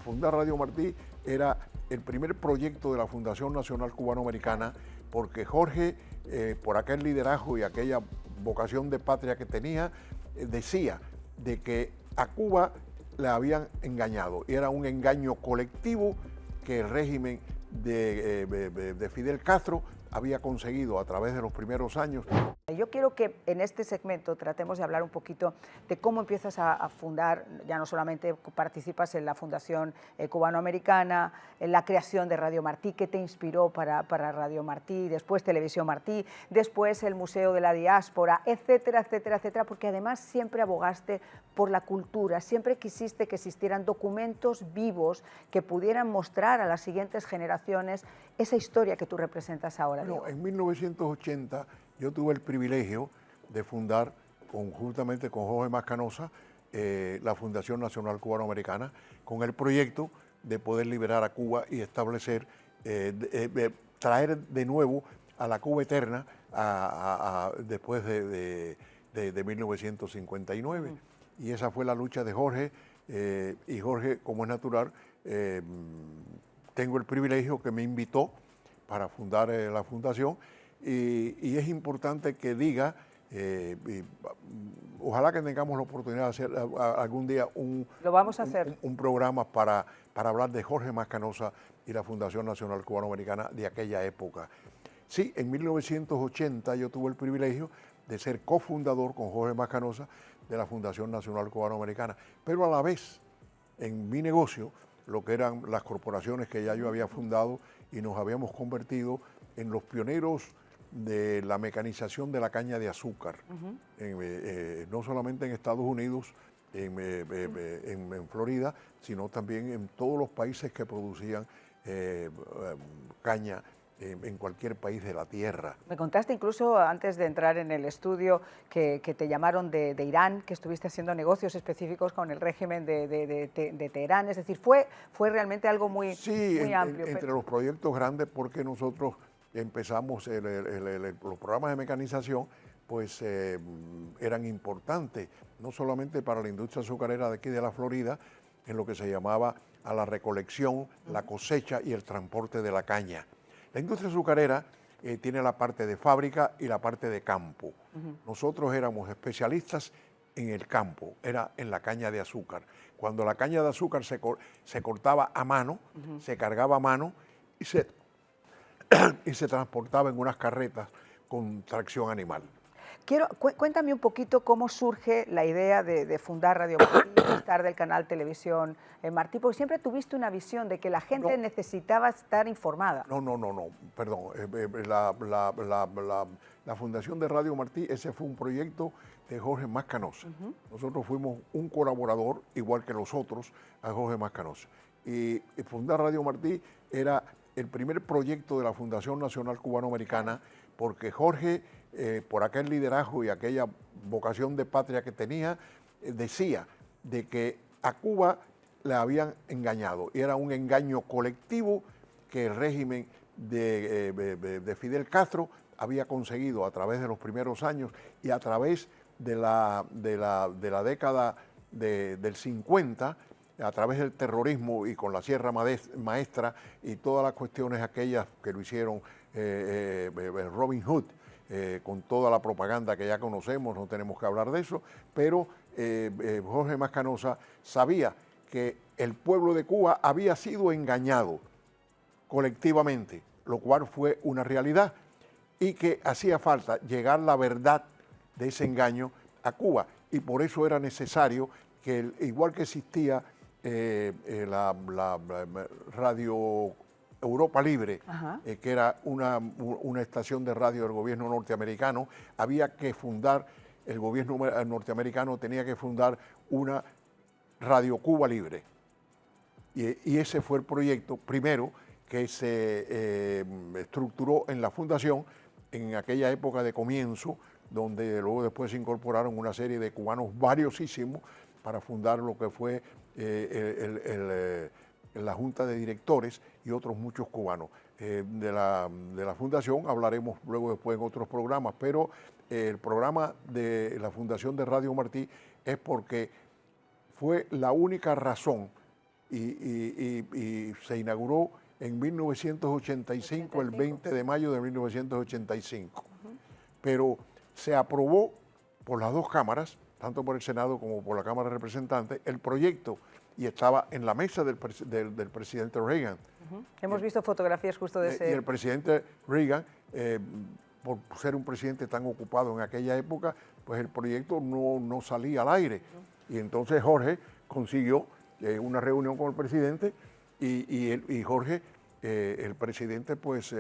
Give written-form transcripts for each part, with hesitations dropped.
fundar Radio Martí era el primer proyecto de la Fundación Nacional Cubanoamericana, porque Jorge, por aquel liderazgo y aquella vocación de patria que tenía, decía de que a Cuba le habían engañado, y era un engaño colectivo que el régimen de Fidel Castro había conseguido a través de los primeros años. Yo quiero que en este segmento tratemos de hablar un poquito de cómo empiezas a fundar, ya no solamente participas en la Fundación Cubanoamericana, en la creación de Radio Martí, qué te inspiró para Radio Martí, después Televisión Martí, después el Museo de la Diáspora, etcétera, etcétera, etcétera, porque además siempre abogaste por la cultura, siempre quisiste que existieran documentos vivos que pudieran mostrar a las siguientes generaciones esa historia que tú representas ahora. Bueno, en 1980 yo tuve el privilegio de fundar, conjuntamente con Jorge Mascanosa, la Fundación Nacional Cubanoamericana, con el proyecto de poder liberar a Cuba y establecer, traer de nuevo a la Cuba eterna después de 1959. Y esa fue la lucha de Jorge, y Jorge, como es natural, tengo el privilegio que me invitó para fundar la fundación, y es importante que diga, ojalá que tengamos la oportunidad de hacer algún día un programa para hablar de Jorge Mascanosa y la Fundación Nacional Cubanoamericana de aquella época. Sí, en 1980 yo tuve el privilegio de ser cofundador con Jorge Mascanosa de la Fundación Nacional Cubanoamericana, pero a la vez, en mi negocio, lo que eran las corporaciones que ya yo había fundado, y nos habíamos convertido en los pioneros de la mecanización de la caña de azúcar, no solamente en Estados Unidos, en Florida, sino también en todos los países que producían caña en cualquier país de la tierra. Me contaste incluso antes de entrar en el estudio que te llamaron de Irán, que estuviste haciendo negocios específicos con el régimen de Teherán, es decir, fue realmente algo muy amplio. Entre los proyectos grandes, porque nosotros empezamos los programas de mecanización, pues eran importantes, no solamente para la industria azucarera de aquí de la Florida, en lo que se llamaba a la recolección, la cosecha y el transporte de la caña. La industria azucarera tiene la parte de fábrica y la parte de campo. Nosotros éramos especialistas en el campo, era en la caña de azúcar. Cuando la caña de azúcar se cortaba a mano, se cargaba a mano y se transportaba en unas carretas con tracción animal. Cuéntame un poquito cómo surge la idea de fundar Radio Martí, estar del canal Televisión Martí, porque siempre tuviste una visión de que la gente necesitaba estar informada. No, perdón. La Fundación de Radio Martí, ese fue un proyecto de Jorge Mascanosa. Nosotros fuimos un colaborador, igual que los otros, a Jorge Mascanosa. Y fundar Radio Martí era el primer proyecto de la Fundación Nacional Cubanoamericana, porque Jorge, por aquel liderazgo y aquella vocación de patria que tenía, decía de que a Cuba le habían engañado, y era un engaño colectivo que el régimen de Fidel Castro había conseguido a través de los primeros años y a través de la década del 50, a través del terrorismo y con la Sierra Maestra y todas las cuestiones aquellas que lo hicieron Robin Hood, con toda la propaganda que ya conocemos, no tenemos que hablar de eso, pero Jorge Mascanosa sabía que el pueblo de Cuba había sido engañado colectivamente, lo cual fue una realidad, y que hacía falta llegar la verdad de ese engaño a Cuba, y por eso era necesario que, igual que existía la Radio Europa Libre, que era una estación de radio del gobierno norteamericano, había que fundar, el gobierno norteamericano tenía que fundar una Radio Cuba Libre. Y ese fue el proyecto primero que se estructuró en la fundación en aquella época de comienzo, donde luego después se incorporaron una serie de cubanos valiosísimos para fundar lo que fue la Junta de Directores y otros muchos cubanos. De la fundación hablaremos luego después en otros programas, pero el programa de la Fundación de Radio Martí es porque fue la única razón y se inauguró en 1985, el 20 de mayo de 1985. Pero se aprobó por las dos cámaras, tanto por el Senado como por la Cámara de Representantes, el proyecto, y estaba en la mesa del presidente Reagan. Hemos visto fotografías justo de ese... Y el presidente Reagan, por ser un presidente tan ocupado en aquella época, pues el proyecto no salía al aire. Y entonces Jorge consiguió una reunión con el presidente y Jorge, el presidente, pues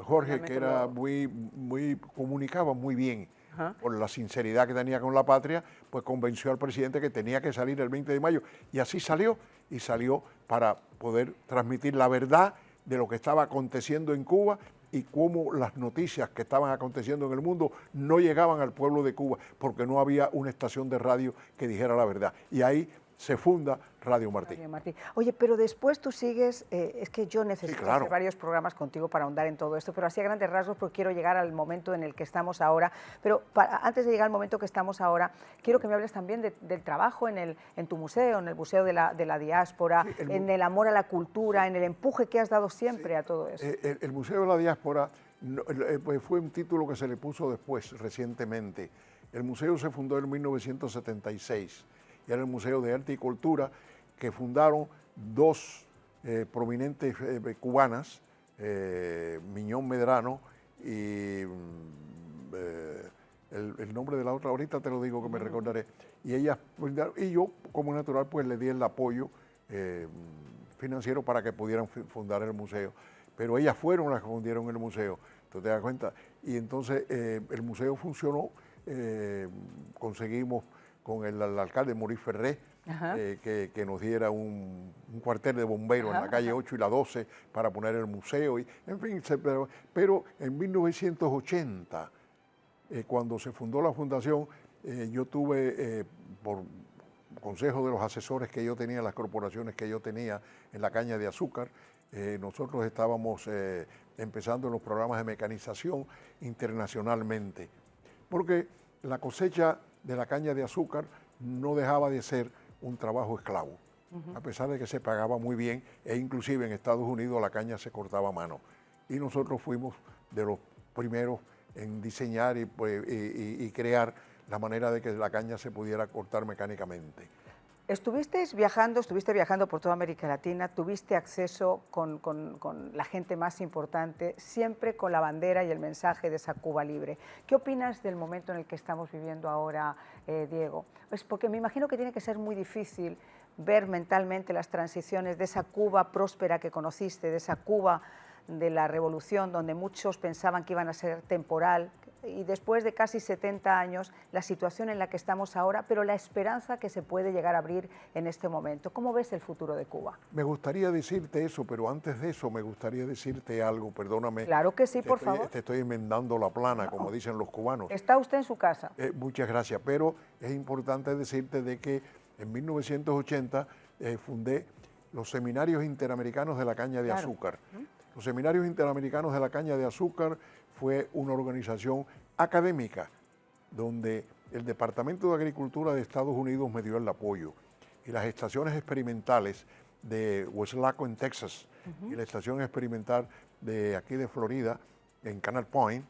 Jorge, que era comunicaba muy bien, por la sinceridad que tenía con la patria, pues convenció al presidente que tenía que salir el 20 de mayo. Y así salió, y salió para poder transmitir la verdad de lo que estaba aconteciendo en Cuba y cómo las noticias que estaban aconteciendo en el mundo no llegaban al pueblo de Cuba, porque no había una estación de radio que dijera la verdad. Y ahí se funda Radio Martí. Radio Martí. Oye, pero después tú sigues, es que yo necesito hacer varios programas contigo para ahondar en todo esto, pero así a grandes rasgos, porque quiero llegar al momento en el que estamos ahora. Pero antes de llegar al momento que estamos ahora, quiero que me hables también del trabajo en tu museo, en el Museo de la Diáspora, sí, en el amor a la cultura, en el empuje que has dado siempre a todo eso. El Museo de la Diáspora pues fue un título que se le puso después, recientemente. El museo se fundó en 1976. Y era el Museo de Arte y Cultura, que fundaron dos prominentes cubanas, Miñón Medrano y el nombre de la otra, ahorita te lo digo que me recordaré. Y ellas, y yo como natural pues le di el apoyo financiero para que pudieran fundar el museo. Pero ellas fueron las que fundieron el museo, ¿tú te das cuenta? Y entonces el museo funcionó, conseguimos con el alcalde Maurice Ferré, que nos diera un cuartel de bomberos en la calle 8 y la 12 para poner el museo. Y, en fin, pero en 1980, cuando se fundó la fundación, yo tuve, por consejo de los asesores que yo tenía, las corporaciones que yo tenía en la caña de azúcar, nosotros estábamos empezando en los programas de mecanización internacionalmente, porque la cosecha de la caña de azúcar no dejaba de ser un trabajo esclavo, a pesar de que se pagaba muy bien, e inclusive en Estados Unidos la caña se cortaba a mano. Y nosotros fuimos de los primeros en diseñar y crear la manera de que la caña se pudiera cortar mecánicamente. Estuviste viajando por toda América Latina, tuviste acceso con la gente más importante, siempre con la bandera y el mensaje de esa Cuba libre. ¿Qué opinas del momento en el que estamos viviendo ahora, Diego? Pues porque me imagino que tiene que ser muy difícil ver mentalmente las transiciones de esa Cuba próspera que conociste, de esa Cuba de la revolución, donde muchos pensaban que iban a ser temporal, y después de casi 70 años, la situación en la que estamos ahora, pero la esperanza que se puede llegar a abrir en este momento. ¿Cómo ves el futuro de Cuba? Me gustaría decirte eso, pero antes de eso me gustaría decirte algo, perdóname. Claro que sí, por favor. Te estoy enmendando la plana, como dicen los cubanos. Está usted en su casa. Muchas gracias, pero es importante decirte de que en 1980 fundé los Seminarios Interamericanos de la Caña de Azúcar. Los Seminarios Interamericanos de la Caña de Azúcar fue una organización académica donde el Departamento de Agricultura de Estados Unidos me dio el apoyo, y las estaciones experimentales de Weslaco en Texas y la estación experimental de aquí de Florida en Canal Point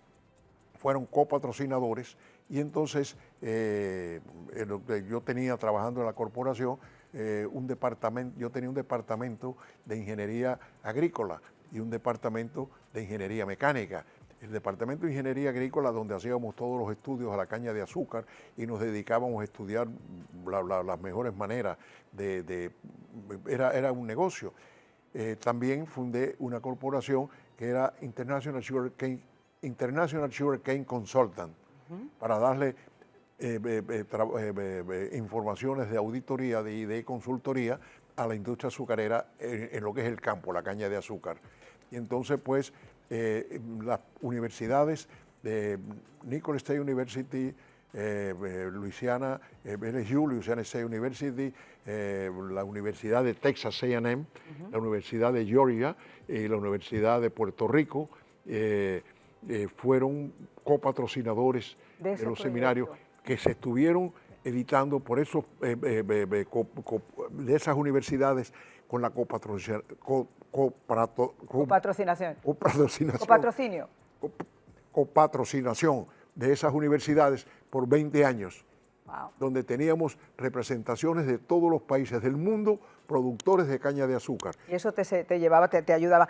fueron copatrocinadores. Y entonces yo tenía trabajando en la corporación yo tenía un departamento de ingeniería agrícola y un departamento de ingeniería mecánica. El departamento de ingeniería agrícola, donde hacíamos todos los estudios a la caña de azúcar y nos dedicábamos a estudiar las mejores maneras era un negocio. También fundé una corporación que era International Sugarcane Consultant, para darle informaciones de auditoría y de consultoría a la industria azucarera en lo que es el campo, la caña de azúcar. Y entonces, pues, las universidades de Nicholls State University, Louisiana, LSU, Louisiana State University, la Universidad de Texas A&M, la Universidad de Georgia y la Universidad de Puerto Rico fueron copatrocinadores de los seminarios que se estuvieron editando por eso de esas universidades con la copatrocinación. Copatrocinación de esas universidades por 20 años, wow, donde teníamos representaciones de todos los países del mundo, productores de caña de azúcar. Y eso te llevaba, te ayudaba.